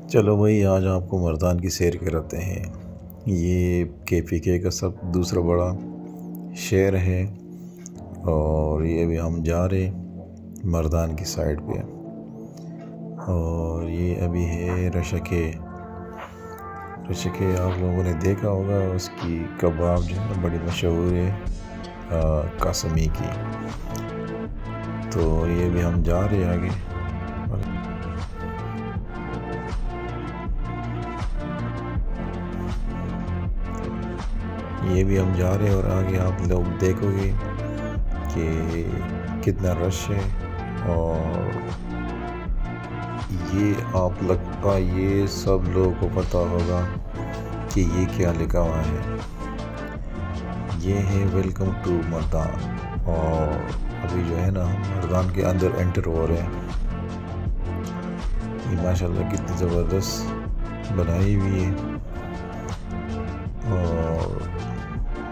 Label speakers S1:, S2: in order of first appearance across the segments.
S1: चलो भाई, आज आपको मर्दान की सैर कराते हैं। ये KPK का सब दूसरा बड़ा शहर है और ये भी हम जा रहे मर्दान की साइड पे। और ये अभी है रशके। आप लोगों ने देखा होगा, उसकी कबाब जो है ना बड़ी मशहूर है कासमी की। तो ये भी हम जा रहे आगे। ये भी हम जा रहे हैं और आगे आप लोग देखोगे कि कितना रश है। और ये आप लगता ये सब लोगों को पता होगा कि ये क्या लिखा हुआ है। ये है वेलकम टू मर्दान। और अभी जो है ना हम मर्दान के अंदर एंटर हो रहे हैं। ये माशाल्लाह कितनी ज़बरदस्त बनाई हुई है और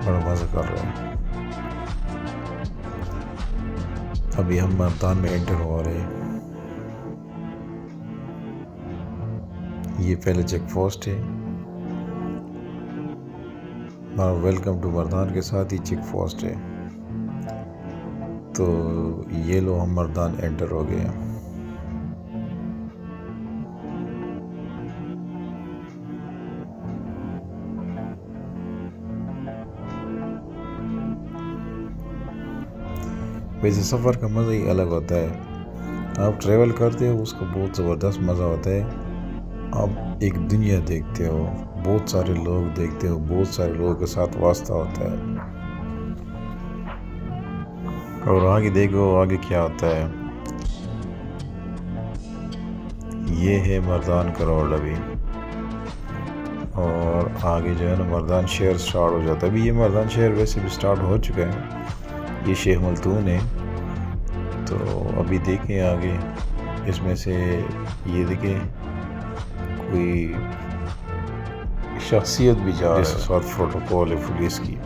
S1: बड़ा मज़ा कर रहे हैं। अभी हम मर्दान में एंटर हो रहे हैं। ये पहले चेक पोस्ट है और वेलकम टू मर्दान के साथ ही चेक पोस्ट है। तो ये लो हम मर्दान एंटर हो गए हैं। वैसे सफ़र का मज़ा ही अलग होता है। आप ट्रेवल करते हो उसका बहुत ज़बरदस्त मज़ा होता है। आप एक दुनिया देखते हो, बहुत सारे लोग देखते हो, बहुत सारे लोगों के साथ वास्ता होता है। और आगे देखो आगे क्या होता है। ये है मर्दान का रोड अभी। और आगे जो है ना मर्दान शहर स्टार्ट हो जाता है। अभी ये मर्दान शहर वैसे भी स्टार्ट हो चुका है। ये शेख मलतून है। तो अभी देखें आगे, इसमें से ये देखें कोई शख्सियत भी जा रही है, साथ प्रोटोकॉल है पुलिस की।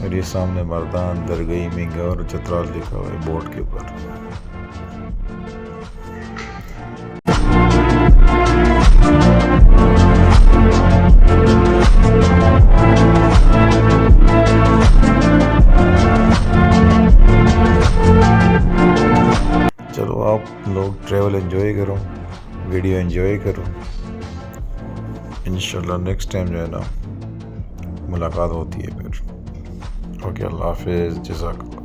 S1: और ये सामने मर्दान दरगाह में और चतराल लिखा हुआ है बोर्ड के ऊपर। चलो आप लोग ट्रैवल एंजॉय करो, वीडियो एंजॉय करो। इंशाल्लाह नेक्स्ट टाइम जो है ना मुलाकात होती है फिर। ओके, अल्लाह हाफिज़, जज़ाक।